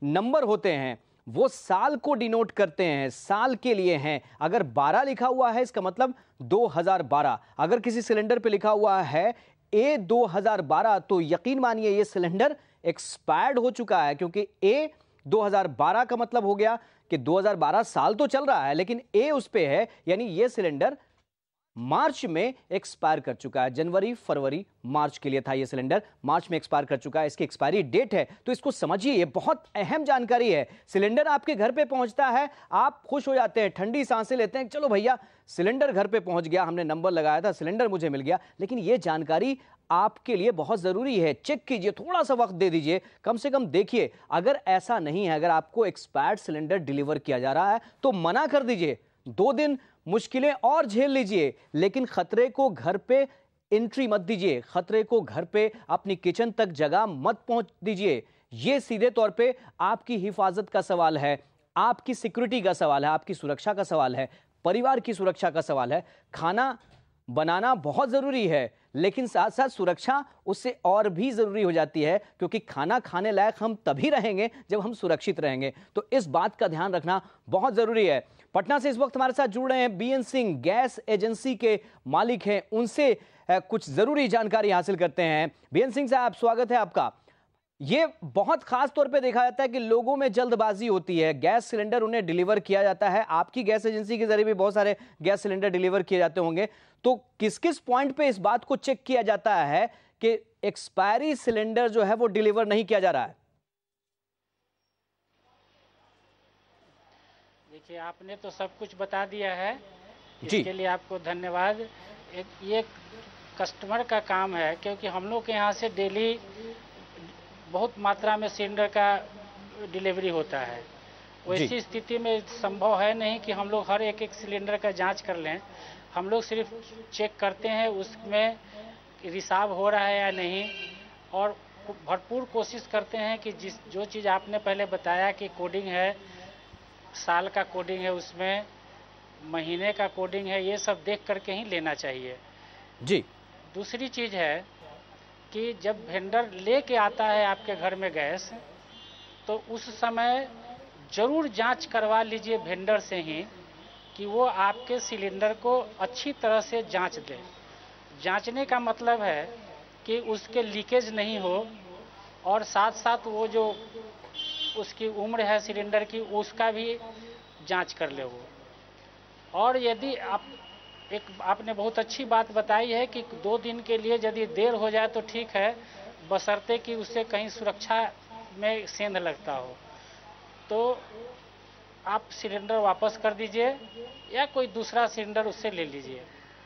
Number होते हैं वो साल को डिनोट करते हैं, साल के लिए हैं। अगर 12 लिखा हुआ है इसका मतलब 2012। अगर किसी सिलेंडर पे लिखा हुआ है ए 2012 तो यकीन मानिए ये सिलेंडर एक्सपायर्ड हो चुका है, क्योंकि ए 2012 का मतलब हो गया कि 2012 साल तो चल रहा है लेकिन ए उस पे है, यानी ये सिलेंडर मार्च में एक्सपायर कर चुका है। जनवरी, फरवरी, मार्च के लिए था ये सिलेंडर, मार्च में एक्सपायर कर चुका है, इसकी एक्सपायरी डेट है। तो इसको समझिए, ये बहुत अहम जानकारी है। सिलेंडर आपके घर पे पहुंचता है, आप खुश हो जाते हैं, ठंडी सांसें लेते हैं, चलो भैया सिलेंडर घर पे पहुंच गया, हमने नंबर लगाया था, सिलेंडर मुझे मिल गया। लेकिन ये जानकारी आपके लिए बहुत जरूरी है। चेक कीजिए, थोड़ा सा वक्त दे दीजिए, कम से कम देखिए। अगर ऐसा नहीं है, अगर आपको एक्सपायर्ड सिलेंडर डिलीवर किया जा रहा है तो मना कर दीजिए। 2 दिन मुश्किलें और झेल लीजिए, लेकिन खतरे को घर पे एंट्री मत दीजिए, खतरे को घर पे अपनी किचन तक जगह मत पहुंच दीजिए। यह सीधे तौर पे आपकी हिफाजत का सवाल है, आपकी सिक्योरिटी का सवाल है, आपकी सुरक्षा का सवाल है, परिवार की सुरक्षा का सवाल है। खाना बनाना बहुत जरूरी है, लेकिन साथ साथ सुरक्षा उससे और भी जरूरी हो जाती है, क्योंकि खाना खाने लायक हम तभी रहेंगे जब हम सुरक्षित रहेंगे। तो इस बात का ध्यान रखना बहुत जरूरी है। पटना से इस वक्त हमारे साथ जुड़ रहे हैं बीएन सिंह, गैस एजेंसी के मालिक हैं, उनसे कुछ जरूरी जानकारी हासिल करते हैं। बीएन सिंह साहब, स्वागत है आपका। ये बहुत खास तौर पे देखा जाता है कि लोगों में जल्दबाजी होती है, गैस सिलेंडर उन्हें डिलीवर किया जाता है, आपकी गैस एजेंसी के जरिए भी बहुत सारे गैस सिलेंडर डिलीवर किए जाते होंगे, तो किस किस पॉइंट पे इस बात को चेक किया जाता है कि एक्सपायरी सिलेंडर जो है वो डिलीवर नहीं किया जा रहा है? देखिए, आपने तो सब कुछ बता दिया है, इसके लिए आपको धन्यवाद। ये कस्टमर का काम है, क्योंकि हम लोग के यहाँ से डेली बहुत मात्रा में सिलेंडर का डिलीवरी होता है। वैसी स्थिति में संभव है नहीं कि हम लोग हर एक सिलेंडर का जांच कर लें। हम लोग सिर्फ चेक करते हैं उसमें रिसाव हो रहा है या नहीं, और भरपूर कोशिश करते हैं कि जो चीज़ आपने पहले बताया कि कोडिंग है, साल का कोडिंग है, उसमें महीने का कोडिंग है, ये सब देख करके ही लेना चाहिए जी। दूसरी चीज़ है कि जब वेंडर लेके आता है आपके घर में गैस, तो उस समय जरूर जांच करवा लीजिए वेंडर से ही कि वो आपके सिलेंडर को अच्छी तरह से जांच दे। जांचने का मतलब है कि उसके लीकेज नहीं हो, और साथ साथ वो जो उसकी उम्र है सिलेंडर की, उसका भी जांच कर ले वो। और यदि आपने बहुत अच्छी बात बताई है कि 2 दिन के लिए यदि देर हो जाए तो ठीक है, बशर्ते कि उससे कहीं सुरक्षा में सेंध लगता हो, तो आप सिलेंडर वापस कर दीजिए या कोई दूसरा सिलेंडर उससे ले लीजिए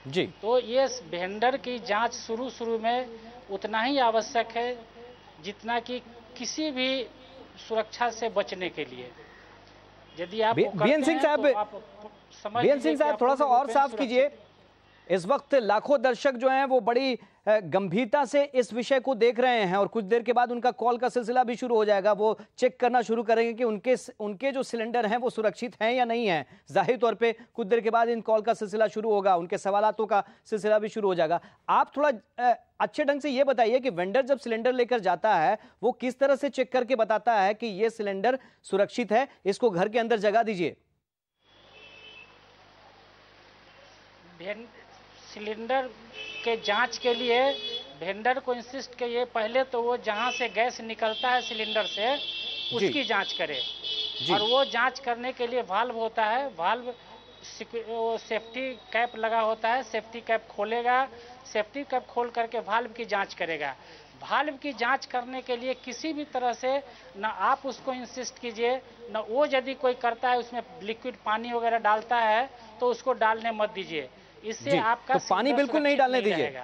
जी। तो ये वेंडर की जांच शुरू में उतना ही आवश्यक है जितना कि किसी भी सुरक्षा से बचने के लिए। यदि आप बीएन सिंह साहब थोड़ा सा और साफ कीजिए। इस वक्त लाखों दर्शक जो हैं वो बड़ी गंभीरता से इस विषय को देख रहे हैं, और कुछ देर के बाद उनका कॉल का सिलसिला भी शुरू हो जाएगा। वो चेक करना शुरू करेंगे कि उनके जो सिलेंडर हैं वो सुरक्षित हैं या नहीं हैं। जाहिर तौर पे कुछ देर के बाद इन कॉल का सिलसिला शुरू होगा, उनके सवालातों का सिलसिला भी शुरू हो जाएगा। आप थोड़ा अच्छे ढंग से ये बताइए कि वेंडर जब सिलेंडर लेकर जाता है वो किस तरह से चेक करके बताता है कि ये सिलेंडर सुरक्षित है, इसको घर के अंदर जगह दीजिए। सिलेंडर के जांच के लिए वेंडर को इंसिस्ट करिए, पहले तो वो जहां से गैस निकलता है सिलेंडर से उसकी जांच करे, और वो जांच करने के लिए वाल्व होता है, वाल्व सेफ्टी कैप लगा होता है, सेफ्टी कैप खोलेगा, सेफ्टी कैप खोल करके वाल्व की जांच करेगा। वाल्व की जांच करने के लिए किसी भी तरह से न आप उसको इंसिस्ट कीजिए, न वो यदि कोई करता है उसमें लिक्विड पानी वगैरह डालता है तो उसको डालने मत दीजिए। इससे आपका तो पानी बिल्कुल नहीं डालने दीजिए।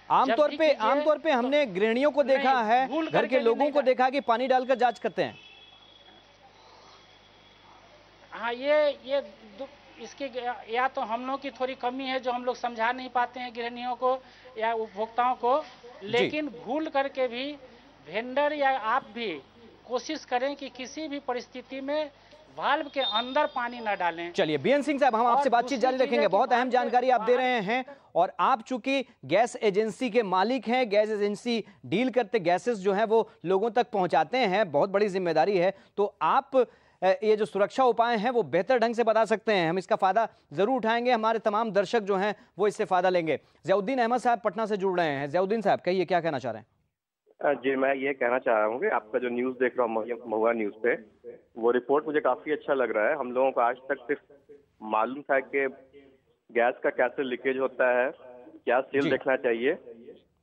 आमतौर पे हमने गृहिणियों को देखा है, घर के लोगों को देखा कि पानी डालकर जांच करते हैं। हाँ, ये इसकी या तो हम लोग की थोड़ी कमी है जो हम लोग समझा नहीं पाते हैं गृहिणियों को या उपभोक्ताओं को, लेकिन भूल करके भी वेंडर या आप भी कोशिश करें कि किसी भी परिस्थिति में वाल्व के अंदर पानी न डालें। चलिए बीएन सिंह साहब, हम आपसे बातचीत जारी रखेंगे। बहुत अहम जानकारी आप दे रहे हैं और आप चूंकि गैस एजेंसी के मालिक हैं, गैस एजेंसी डील करते गैसेस जो हैं वो लोगों तक पहुंचाते हैं, बहुत बड़ी जिम्मेदारी है। तो आप ये जो सुरक्षा उपाय हैं वो बेहतर ढंग से बता सकते हैं, हम इसका फायदा जरूर उठाएंगे, हमारे तमाम दर्शक जो हैं वो इससे फायदा लेंगे। ज़ियाउद्दीन अहमद साहब पटना से जुड़ रहे हैं। ज़ियाउद्दीन साहब कहिए, क्या कहना चाह रहे हैं? जी, मैं ये कहना चाह रहा हूँ कि आपका जो न्यूज़ देख रहा हूँ महुआ न्यूज़ पे, वो रिपोर्ट मुझे काफ़ी अच्छा लग रहा है। हम लोगों को आज तक सिर्फ मालूम था कि गैस का कैसे लीकेज होता है, क्या सील देखना चाहिए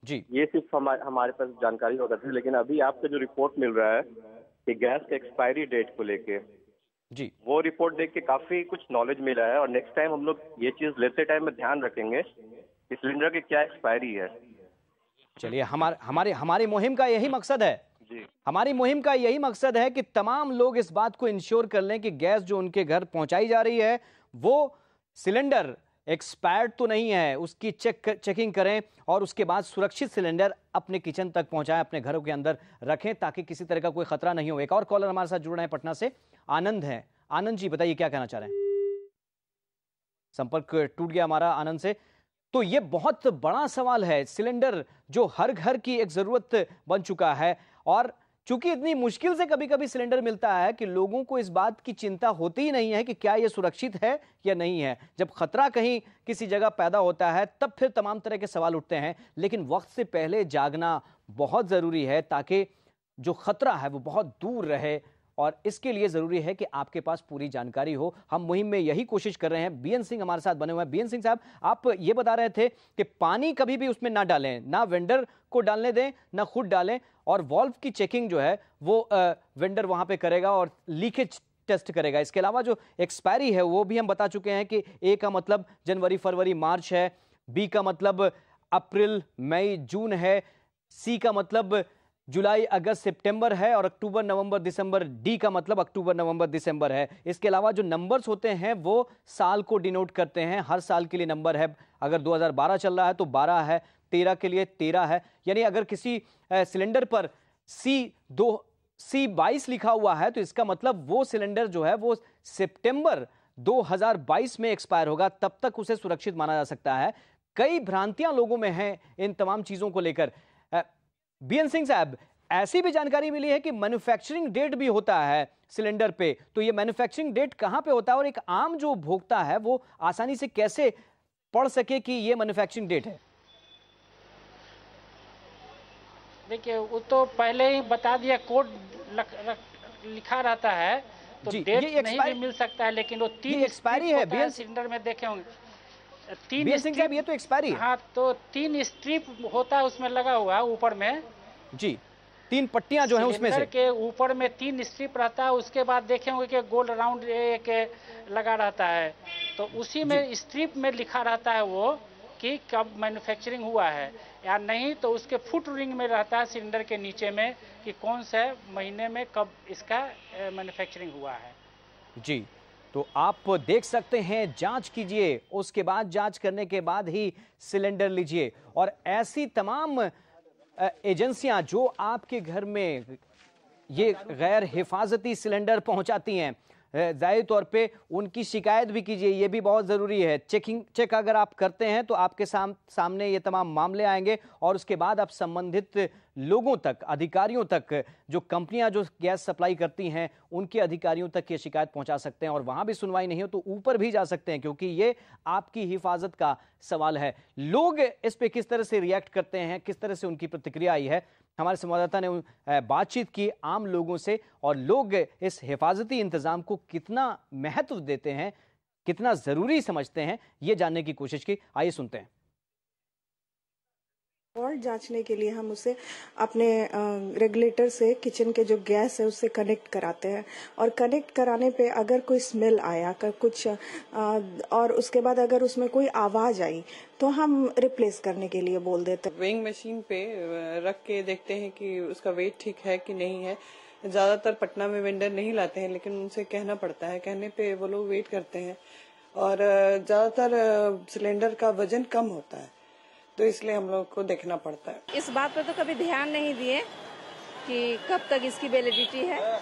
जी, ये सिर्फ हमारे पास जानकारी होता थी। लेकिन अभी आपको जो रिपोर्ट मिल रहा है कि गैस के एक्सपायरी डेट को लेके जी, वो रिपोर्ट देख के काफ़ी कुछ नॉलेज मिला है। और नेक्स्ट टाइम हम लोग ये चीज़ लेते टाइम में ध्यान रखेंगे कि सिलेंडर की क्या एक्सपायरी है। चलिए, हमारी मुहिम का यही मकसद है जी, हमारी मुहिम का यही मकसद है कि तमाम लोग इस बात को इंश्योर कर लें कि गैस जो उनके घर पहुंचाई जा रही है वो सिलेंडर एक्सपायर्ड तो नहीं है, उसकी चेकिंग करें और उसके बाद सुरक्षित सिलेंडर अपने किचन तक पहुंचाएं, अपने घरों के अंदर रखें ताकि किसी तरह का कोई खतरा नहीं हो। एक और कॉलर हमारे साथ जुड़ रहे हैं पटना से, आनंद है। आनंद जी बताइए, क्या कहना चाह रहे हैं? संपर्क टूट गया हमारा आनंद से। तो ये बहुत बड़ा सवाल है, सिलेंडर जो हर घर की एक जरूरत बन चुका है और चूंकि इतनी मुश्किल से कभी कभी सिलेंडर मिलता है कि लोगों को इस बात की चिंता होती ही नहीं है कि क्या ये सुरक्षित है या नहीं है। जब खतरा कहीं किसी जगह पैदा होता है तब फिर तमाम तरह के सवाल उठते हैं, लेकिन वक्त से पहले जागना बहुत जरूरी है ताकि जो खतरा है वो बहुत दूर रहे और इसके लिए जरूरी है कि आपके पास पूरी जानकारी हो। हम मुहिम में यही कोशिश कर रहे हैं। बीएन सिंह हमारे साथ बने हुए हैं। बीएन सिंह साहब, आप ये बता रहे थे कि पानी कभी भी उसमें ना डालें, ना वेंडर को डालने दें, ना खुद डालें, और वॉल्व की चेकिंग जो है वो वेंडर वहां पे करेगा और लीकेज टेस्ट करेगा। इसके अलावा जो एक्सपायरी है वो भी हम बता चुके हैं कि ए का मतलब जनवरी फरवरी मार्च है, बी का मतलब अप्रैल मई जून है, सी का मतलब जुलाई अगस्त सितंबर है और अक्टूबर नवंबर दिसंबर, डी का मतलब अक्टूबर नवंबर दिसंबर है। इसके अलावा जो नंबर्स होते हैं वो साल को डिनोट करते हैं, हर साल के लिए नंबर है। अगर 2012 चल रहा है तो 12 है, 13 के लिए 13 है। यानी अगर किसी सिलेंडर पर C22 लिखा हुआ है तो इसका मतलब वो सिलेंडर जो है वो सितंबर 2022 में एक्सपायर होगा, तब तक उसे सुरक्षित माना जा सकता है। कई भ्रांतियां लोगों में हैं इन तमाम चीजों को लेकर। बीएन सिंह साहब, ऐसी भी जानकारी मिली है कि मैन्युफैक्चरिंग डेट भी होता है सिलेंडर पे, तो ये मैन्युफैक्चरिंग डेट कहां पे होता है और एक आम जो उपभोक्ता है वो आसानी से कैसे पढ़ सके कि ये मैन्युफैक्चरिंग डेट है? देखिए, वो तो पहले ही बता दिया, कोड लिखा रहता है तो डेट नहीं भी मिल सकता है, लेकिन वो 3 एक्सपायरी है बीएन सिलेंडर में देखे होंगे। 3 सिंह साहब, ये तो एक्सपायरी है। हाँ, तो 3 स्ट्रिप होता है उसमें लगा हुआ ऊपर में जी, 3 पट्टियां जो है उसमें से के ऊपर में 3 स्ट्रिप रहता है। उसके बाद देखे होंगे कि गोल राउंड एक लगा रहता है, तो उसी में स्ट्रिप में लिखा रहता है वो कि कब मैन्युफैक्चरिंग हुआ है या नहीं। तो उसके फुट रिंग में रहता है सिलेंडर के नीचे में कि कौन से महीने में कब इसका मैन्युफैक्चरिंग हुआ है। जी, तो आप देख सकते हैं, जांच कीजिए, उसके बाद जांच करने के बाद ही सिलेंडर लीजिए। और ऐसी तमाम एजेंसियां जो आपके घर में ये गैर हिफाजती सिलेंडर पहुंचाती हैं, जाहिर तौर पे उनकी शिकायत भी कीजिए, ये भी बहुत ज़रूरी है। चेक अगर आप करते हैं तो आपके सामने ये तमाम मामले आएंगे और उसके बाद आप संबंधित लोगों तक, अधिकारियों तक, जो कंपनियां जो गैस सप्लाई करती हैं उनके अधिकारियों तक ये शिकायत पहुंचा सकते हैं और वहां भी सुनवाई नहीं हो तो ऊपर भी जा सकते हैं, क्योंकि ये आपकी हिफाजत का सवाल है। लोग इस पे किस तरह से रिएक्ट करते हैं, किस तरह से उनकी प्रतिक्रिया आई है, हमारे संवाददाता ने बातचीत की आम लोगों से और लोग इस हिफाजती इंतजाम को कितना महत्व देते हैं, कितना जरूरी समझते हैं, ये जानने की कोशिश की। आइए सुनते हैं। फॉल्ट जांचने के लिए हम उसे अपने रेगुलेटर से किचन के जो गैस है उससे कनेक्ट कराते हैं और कनेक्ट कराने पे अगर कोई स्मेल आया कुछ और उसके बाद अगर उसमें कोई आवाज आई तो हम रिप्लेस करने के लिए बोल देते हैं। वेइंग मशीन पे रख के देखते हैं कि उसका वेट ठीक है कि नहीं है। ज्यादातर पटना में वेंडर नहीं लाते हैं, लेकिन उनसे कहना पड़ता है, कहने पे वो लोग वेट करते हैं और ज्यादातर सिलेंडर का वजन कम होता है तो इसलिए हम लोग को देखना पड़ता है। इस बात पर तो कभी ध्यान नहीं दिए कि कब तक इसकी वैलिडिटी है,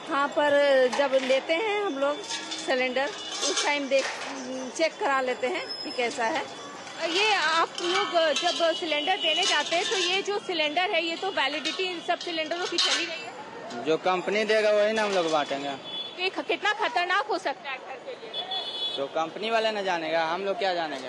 हाँ, पर जब लेते हैं हम लोग सिलेंडर उस टाइम चेक करा लेते हैं कि कैसा है। ये आप लोग जब सिलेंडर देने जाते हैं तो ये जो सिलेंडर है ये तो वैलिडिटी सब सिलेंडरों की चली गई है। जो कंपनी देगा वही ना हम लोग बांटेंगे। ये कितना खतरनाक हो सकता है घर के लिए? जो कंपनी वाले न जानेगा, हम लोग क्या जानेंगे।